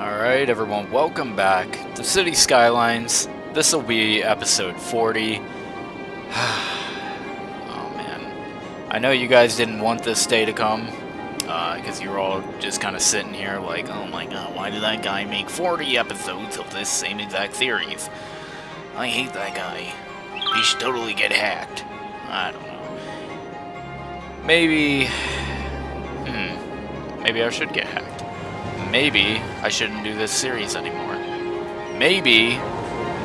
Alright, everyone, welcome back to City Skylines. This will be episode 40. Oh man. I know you guys didn't want this day to come, because you were all just kind of sitting here like, oh my god, why did that guy make 40 episodes of this same exact series? I hate that guy. He should totally get hacked. I don't know. Maybe I should get hacked. Maybe I shouldn't do this series anymore. Maybe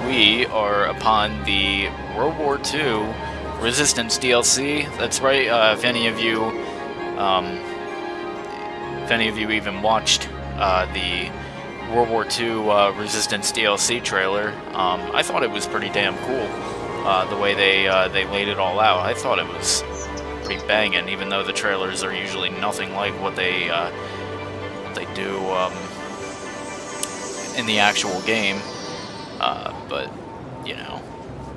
we are upon the World War II Resistance DLC. That's right. If any of you even watched the World War II Resistance DLC trailer, I thought it was pretty damn cool. The way they laid it all out, I thought it was pretty banging. Even though the trailers are usually nothing like what they do in the actual game, but you know,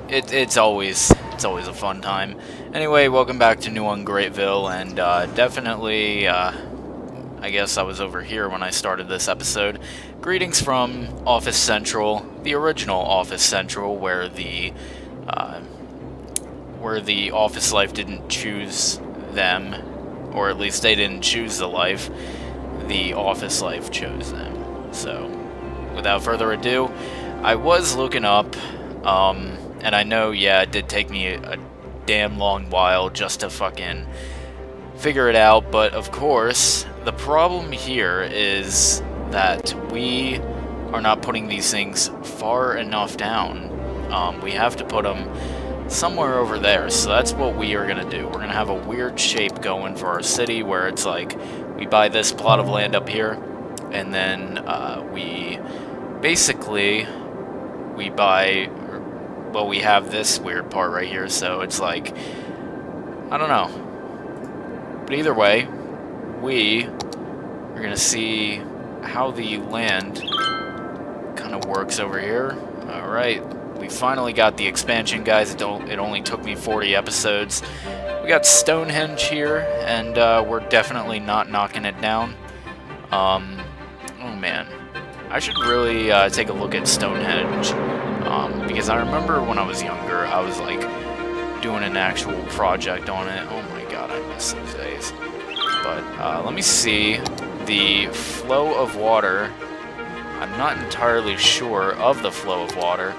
it's always a fun time. Anyway, welcome back to New Ungrateville, and definitely, I guess I was over here when I started this episode. Greetings from Office Central, the original Office Central, where the office life didn't choose them, or at least they didn't choose the life. The office life chose them. So, without further ado, I was looking up, and I know, yeah, it did take me a damn long while just to fucking figure it out, but of course, the problem here is that we are not putting these things far enough down. We have to put them somewhere over there, so that's what we are going to do. We're going to have a weird shape going for our city where it's like, we buy this plot of land up here, and then we have this weird part right here, so it's like, I don't know. But either way, we are going to see how the land kind of works over here. Alright, we finally got the expansion, guys. It only took me 40 episodes. We got Stonehenge here, and we're definitely not knocking it down. Oh man, I should really take a look at Stonehenge, because I remember when I was younger, I was like doing an actual project on it. Oh my god, I miss those days. But let me see the flow of water. I'm not entirely sure of the flow of water.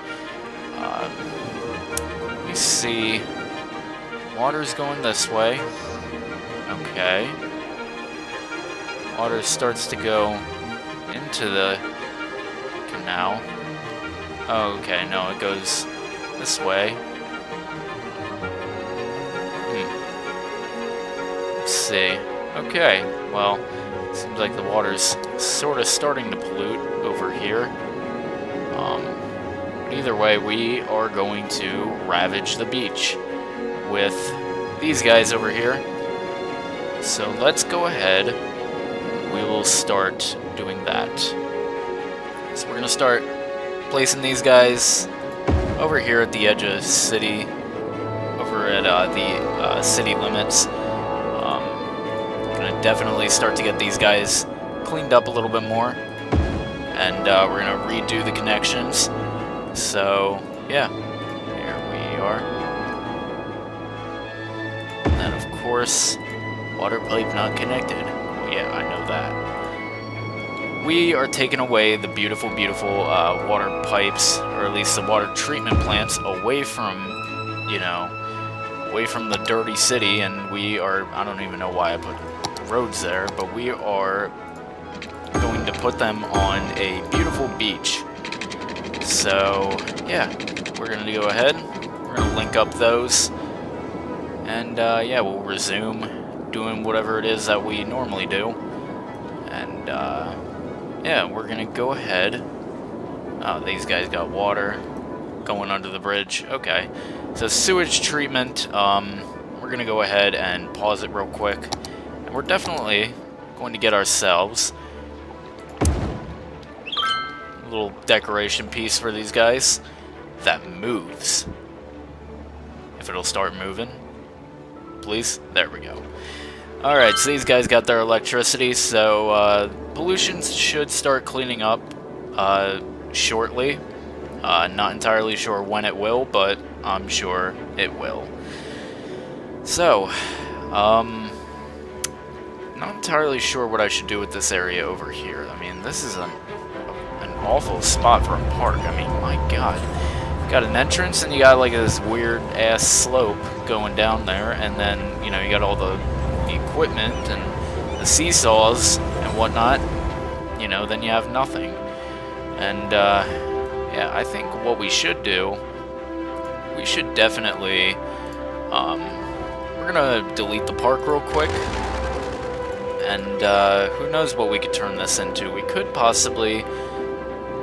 Let me see. Water's going this way. Okay. Water starts to go into the canal. Okay, no, it goes this way. Let's see. Okay, well, seems like the water's sort of starting to pollute over here. But either way, we are going to ravage the beach with these guys over here. So let's go ahead. We will start doing that. So we're going to start placing these guys over here at the edge of the city, over at the city limits. Going to definitely start to get these guys cleaned up a little bit more, and we're going to redo the connections. So yeah, here we are. And then of course, water pipe not connected. Oh yeah, I know that. We are taking away the beautiful water pipes, or at least the water treatment plants, away from, you know, away from the dirty city, and we are, I don't even know why I put roads there, but we are going to put them on a beautiful beach. So yeah, we're going to go ahead, we're going to link up those, and yeah, we'll resume doing whatever it is that we normally do. And yeah, we're gonna go ahead. Oh, these guys got water going under the bridge. Okay, so sewage treatment, we're gonna go ahead and pause it real quick, and we're definitely going to get ourselves a little decoration piece for these guys that moves. If it'll start moving, please. There we go. Alright, so these guys got their electricity, so pollution should start cleaning up shortly. Not entirely sure when it will, but I'm sure it will. So, not entirely sure what I should do with this area over here. I mean, this is an awful spot for a park. I mean, my god. Got an entrance, and you got like this weird-ass slope going down there, and then, you know, you got all the equipment and the seesaws and whatnot. You know, then you have nothing. And, yeah, I think what we should do, we should definitely, we're gonna delete the park real quick, and who knows what we could turn this into. We could possibly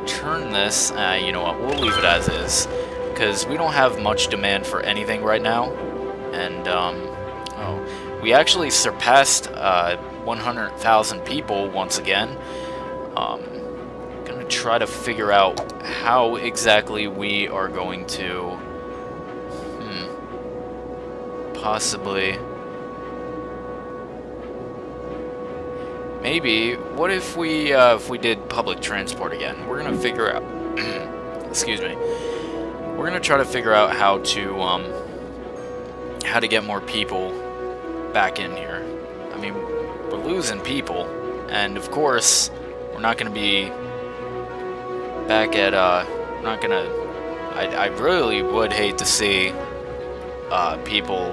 turn this, you know what, we'll leave it as is, because we don't have much demand for anything right now, and, oh, we actually surpassed 100,000 people once again. Gonna try to figure out how exactly we are going to, possibly, maybe, what if we did public transport again? We're gonna figure out, excuse me, we're gonna try to figure out how to get more people back in here. I mean, we're losing people, and of course, we're not gonna be back at, not gonna, I really would hate to see, people,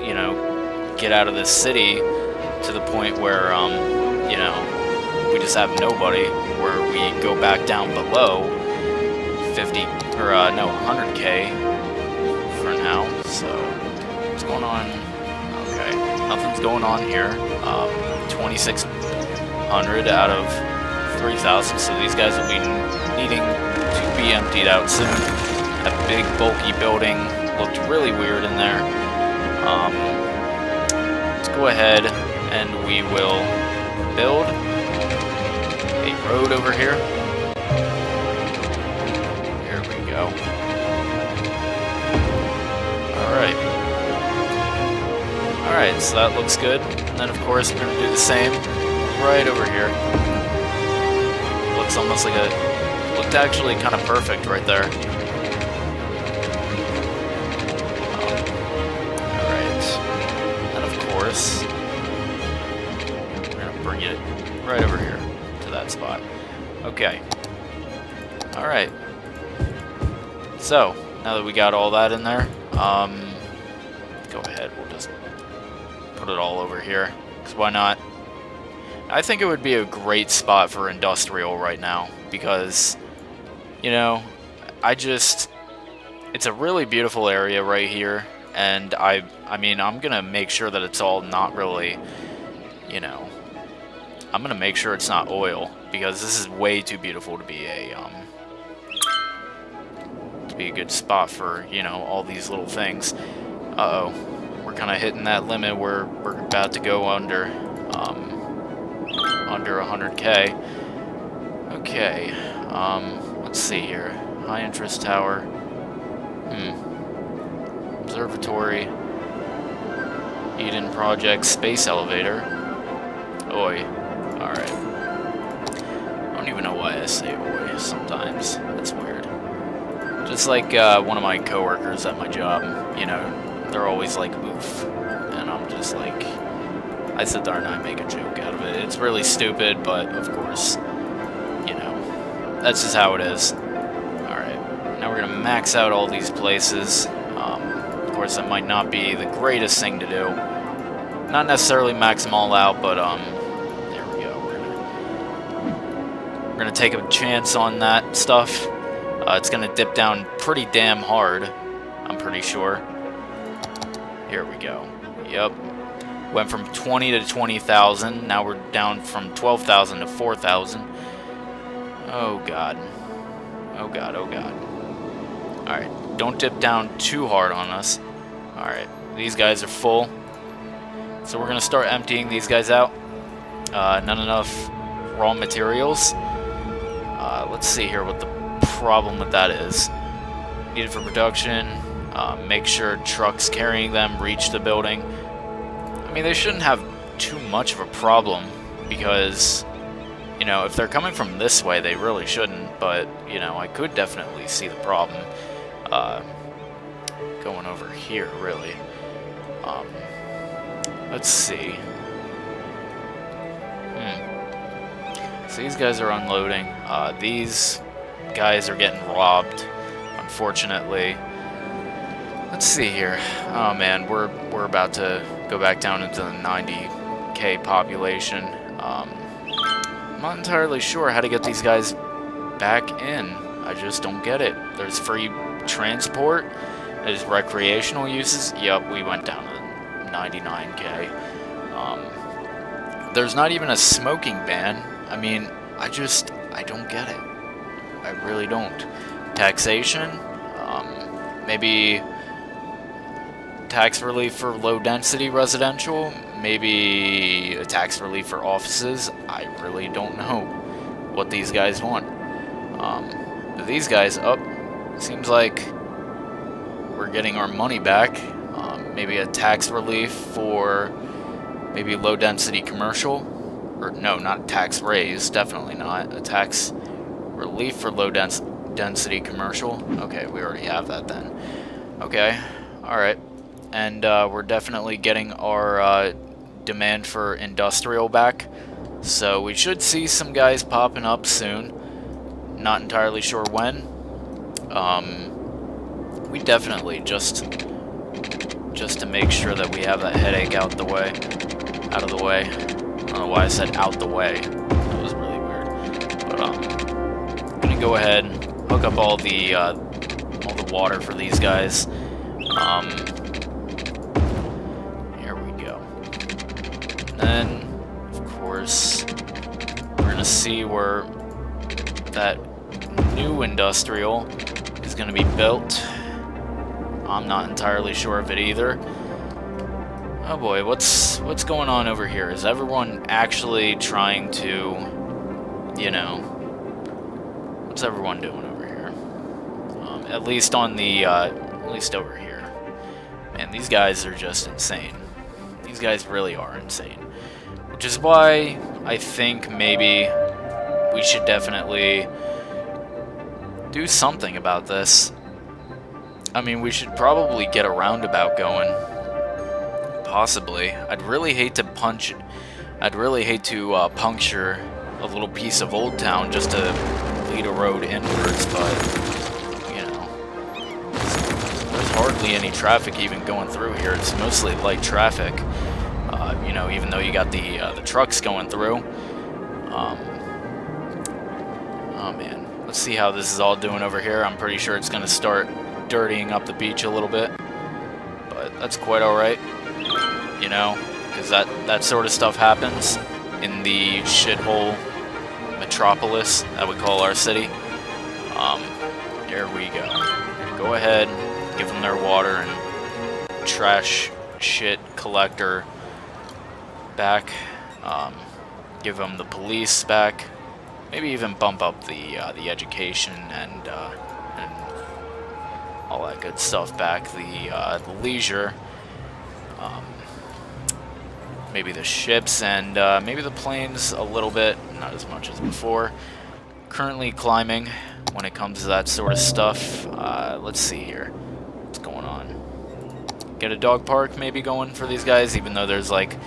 you know, get out of this city to the point where, you know, we just have nobody, where we go back down below 50, or, no, 100K for now, so, what's going on? Okay, nothing's going on here, 2,600 out of 3,000, so these guys will be needing to be emptied out soon. That big, bulky building looked really weird in there. Let's go ahead and we will build a road over here. Here we go. Alright. Alright, so that looks good. And then of course we're going to do the same right over here. Looks almost like looked actually kind of perfect right there. We're gonna bring it right over here to that spot. Okay. Alright. So, now that we got all that in there, go ahead, we'll just put it all over here. Because why not? I think it would be a great spot for industrial right now. Because, you know, it's a really beautiful area right here. And I mean, I'm gonna make sure that it's all not really, you know, I'm gonna make sure it's not oil, because this is way too beautiful to be a good spot for, you know, all these little things. Uh-oh, we're kind of hitting that limit where we're about to go under 100K. Okay, let's see here. High interest tower. Observatory, Eden Project, Space Elevator. Oi. Alright. I don't even know why I say oi sometimes. That's weird. Just like one of my coworkers at my job, you know, they're always like, oof. And I'm just like, I sit there and I make a joke out of it. It's really stupid, but of course, you know, that's just how it is. Alright. Now we're gonna max out all these places. Of course, that might not be the greatest thing to do. Not necessarily max them all out, but there we go. We're gonna take a chance on that stuff. It's gonna dip down pretty damn hard, I'm pretty sure. Here we go. Yep. Went from 20 to 20,000. Now we're down from 12,000 to 4,000. Oh god. Oh god. Oh god. All right. Don't dip down too hard on us. Alright, these guys are full. So we're going to start emptying these guys out. Not enough raw materials. Let's see here what the problem with that is. Needed for production. Make sure trucks carrying them reach the building. I mean, they shouldn't have too much of a problem because, you know, if they're coming from this way, they really shouldn't. But, you know, I could definitely see the problem going over here, really. Let's see. So these guys are unloading. These guys are getting robbed, unfortunately. Let's see here. Oh man, we're about to go back down into the 90K population. I'm not entirely sure how to get these guys back in. I just don't get it. There's free transport. There's recreational uses. Yep, we went down to 99K. There's not even a smoking ban. I mean, I don't get it. I really don't. Taxation, maybe tax relief for low-density residential, maybe a tax relief for offices. I really don't know what these guys want. These guys, seems like we're getting our money back. Maybe a tax relief for maybe low-density commercial. Or no, not tax raise, definitely not. A tax relief for low-density commercial. Okay, we already have that then. Okay, alright. And we're definitely getting our demand for industrial back. So we should see some guys popping up soon. Not entirely sure when. We definitely, just to make sure that we have that headache out of the way. I don't know why I said out the way. That was really weird. But I'm gonna go ahead and hook up all the water for these guys. Here we go. And then, of course, we're gonna see where that new industrial is gonna be built. I'm not entirely sure of it either. Oh boy, what's going on over here? Is everyone actually trying to, you know, what's everyone doing over here? At least on the, at least over here. Man, these guys are just insane. These guys really are insane. Which is why I think maybe we should definitely do something about this. I mean, we should probably get a roundabout going. Possibly. I'd really hate to puncture a little piece of Old Town just to lead a road inwards, but, you know, there's hardly any traffic even going through here. It's mostly light traffic, you know, even though you got the trucks going through. Oh man, let's see how this is all doing over here. I'm pretty sure it's gonna start dirtying up the beach a little bit, but that's quite alright. You know, because that sort of stuff happens in the shithole metropolis that we call our city. Here we go. Go ahead, give them their water and trash shit collector back. Give them the police back. Maybe even bump up the education and all that good stuff back. The leisure. Maybe the ships and maybe the planes a little bit, not as much as before. Currently climbing when it comes to that sort of stuff. Let's see here. What's going on? Get a dog park maybe going for these guys, even though there's like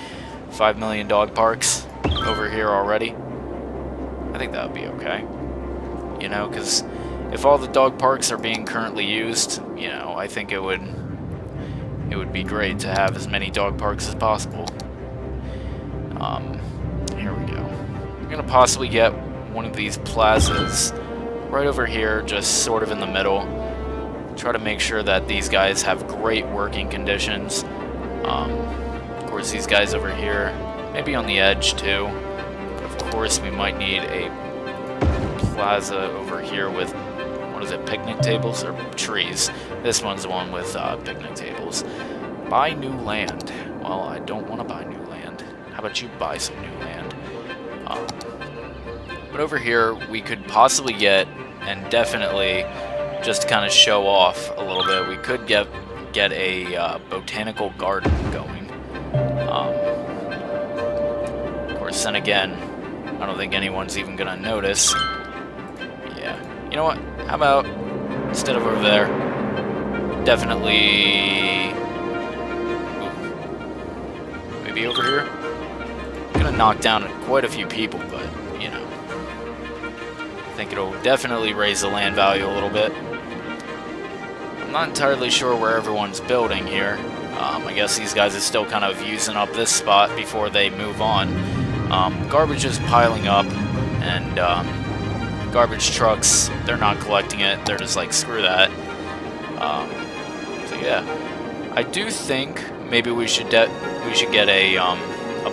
5 million dog parks over here already. I think that would be okay. You know, because if all the dog parks are being currently used, you know, I think it would be great to have as many dog parks as possible. Here we go. I'm gonna possibly get one of these plazas right over here, just sort of in the middle. Try to make sure that these guys have great working conditions. Of course, these guys over here, maybe on the edge too. But of course, we might need a plaza over here with, what is it, picnic tables or trees? This one's the one with picnic tables. Buy new land. Well, I don't want to buy new land. How about you buy some new land? But over here, we could possibly get, and definitely, just to kind of show off a little bit, we could get a botanical garden going. then again, I don't think anyone's even gonna notice. Yeah. You know what? How about, instead of over there, definitely... Ooh, maybe over here? Gonna knock down quite a few people, but, you know. I think it'll definitely raise the land value a little bit. I'm not entirely sure where everyone's building here. I guess these guys are still kind of using up this spot before they move on. Garbage is piling up, and garbage trucks, they're not collecting it. They're just like, screw that. So yeah, I do think maybe we should get a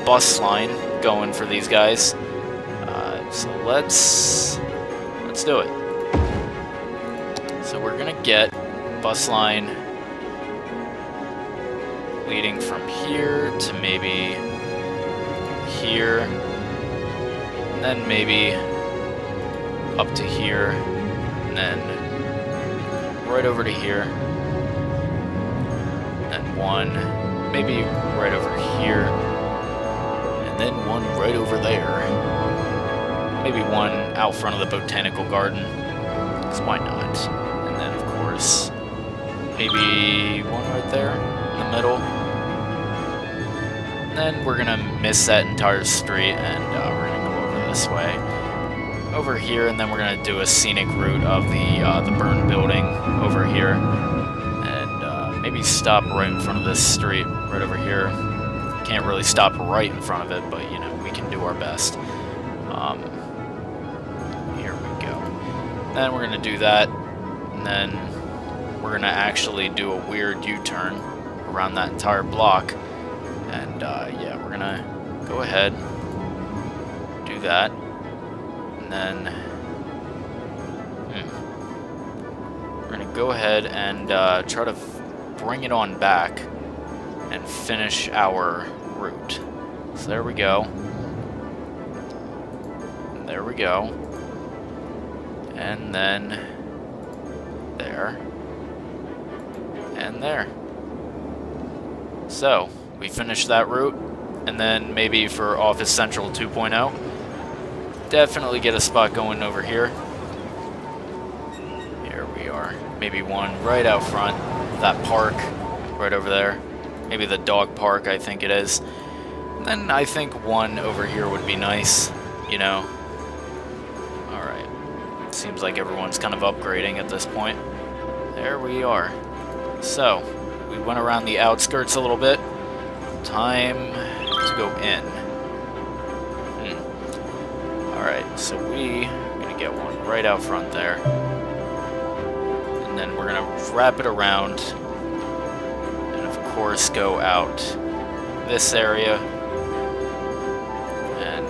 bus line going for these guys. So let's do it. So we're gonna get bus line leading from here to maybe here, and then maybe up to here, and then right over to here, and one maybe right over here, and then one right over there. Maybe one out front of the botanical garden, because why not? And then, of course, maybe one right there in the middle. And then we're going to miss that entire street, and we're going to go over this way. Over here, and then we're going to do a scenic route of the burned building over here. And maybe stop right in front of this street, right over here. Can't really stop right in front of it, but, you know, we can do our best. Then we're going to do that, and then we're going to actually do a weird U-turn around that entire block, and yeah, we're going to go ahead, do that, and then we're going to go ahead and try to bring it on back and finish our route. So there we go. And there we go. And then there, and there. So, we finished that route, and then maybe for Office Central 2.0, definitely get a spot going over here. Here we are. Maybe one right out front, that park, right over there. Maybe the dog park, I think it is. And then I think one over here would be nice, you know. Seems like everyone's kind of upgrading at this point. There we are. So, we went around the outskirts a little bit. Time to go in. Alright, so we are going to get one right out front there. And then we're going to wrap it around. And of course go out this area. And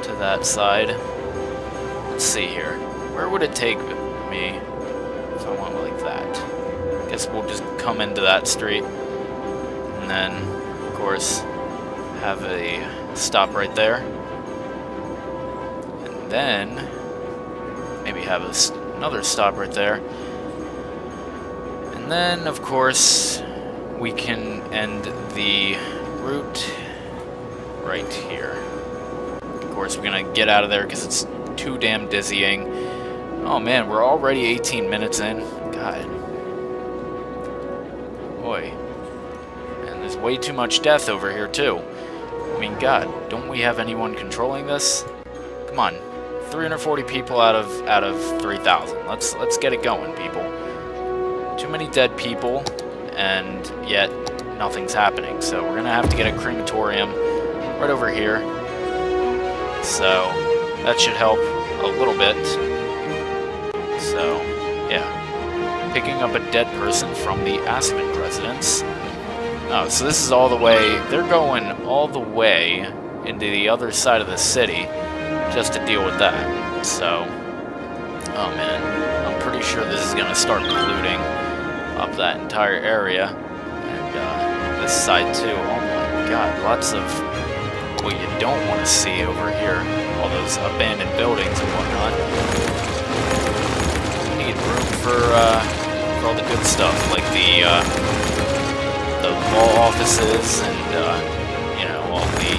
to that side. Let's see here. Where would it take me if I went like that? Guess we'll just come into that street. And then, of course, have a stop right there. And then, maybe have another stop right there. And then, of course, we can end the route right here. Of course, we're going to get out of there because it's too damn dizzying. Oh man, we're already 18 minutes in. God. Boy. And there's way too much death over here too. I mean, God, don't we have anyone controlling this? Come on. 340 people out of 3,000. Let's get it going, people. Too many dead people, and yet nothing's happening. So we're gonna have to get a crematorium right over here. So that should help a little bit. So, yeah. Picking up a dead person from the Aspen residence. Oh, so this is all the way... They're going all the way into the other side of the city just to deal with that. So, oh man. I'm pretty sure this is going to start polluting up that entire area. And this side too. Oh my god, lots of what you don't want to see over here. All those abandoned buildings and whatnot. We need room for all the good stuff, like the law offices and you know, all the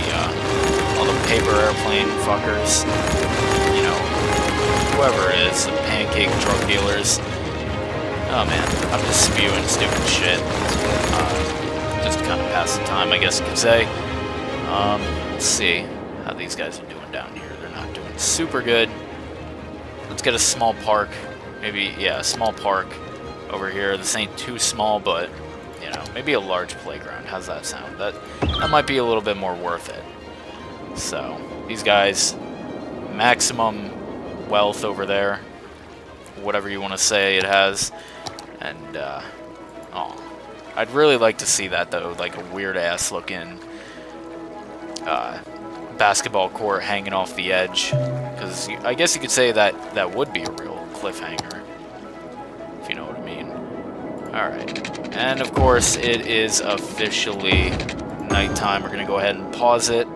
all the paper airplane fuckers, you know, whoever it is, the pancake drug dealers. Oh man, I'm just spewing stupid shit. Just to kind of pass the time, I guess you could say. Let's see how these guys are doing down here. They're not doing super good. Let's get a small park. Maybe, yeah, a small park over here. This ain't too small, but, you know, maybe a large playground. How's that sound? That might be a little bit more worth it. So, these guys, maximum wealth over there. Whatever you want to say it has. And, oh, I'd really like to see that, though. Like a weird-ass looking basketball court hanging off the edge. Because I guess you could say that that would be a real cliffhanger. If you know what I mean. Alright. And, of course, it is officially nighttime. We're going to go ahead and pause it.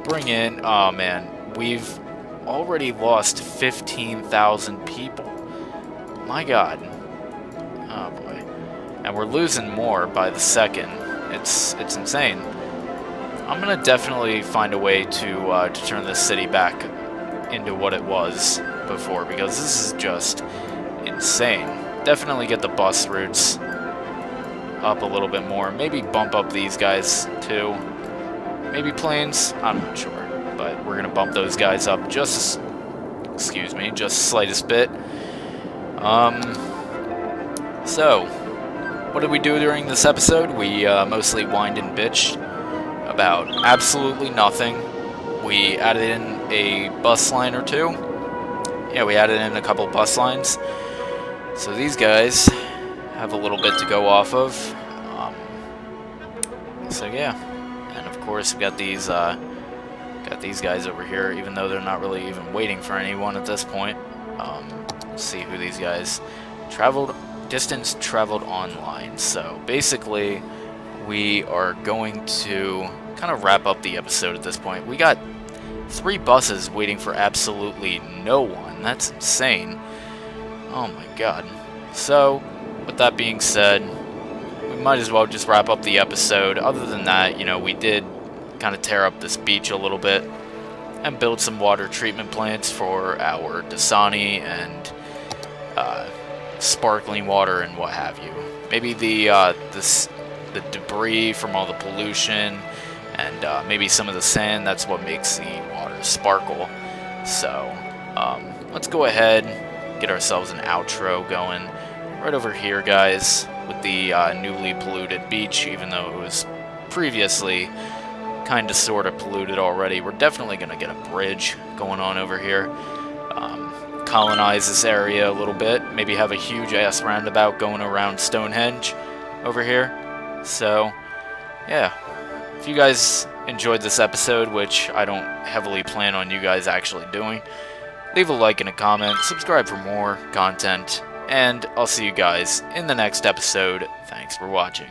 Bring in... Oh, man. We've already lost 15,000 people. My God. Oh, boy. And we're losing more by the second. It's insane. I'm going to definitely find a way to turn this city back into what it was before, because this is just insane. Definitely get the bus routes up a little bit more. Maybe bump up these guys, too. Maybe planes? I'm not sure. But we're going to bump those guys up just... Excuse me, just slightest bit. So, what did we do during this episode? We mostly whined and bitched about absolutely nothing. We added in a bus line or two. Yeah, we added in a couple bus lines. So these guys have a little bit to go off of. So yeah, and of course we got these guys over here, even though they're not really even waiting for anyone at this point. Let's see who these guys distance traveled online. So basically, we are going to kind of wrap up the episode at this point. We got 3 buses waiting for absolutely no one. That's insane. Oh my God. So, with that being said, we might as well just wrap up the episode. Other than that, you know, we did kind of tear up this beach a little bit and build some water treatment plants for our Dasani and sparkling water and what have you. Maybe the debris from all the pollution and maybe some of the sand, that's what makes the water sparkle. So, let's go ahead, get ourselves an outro going right over here, guys, with the newly polluted beach, even though it was previously kind of sort of polluted already. We're definitely going to get a bridge going on over here. Colonize this area a little bit. Maybe have a huge-ass roundabout going around Stonehenge over here. So, yeah. If you guys enjoyed this episode, which I don't heavily plan on you guys actually doing, leave a like and a comment, subscribe for more content, and I'll see you guys in the next episode. Thanks for watching.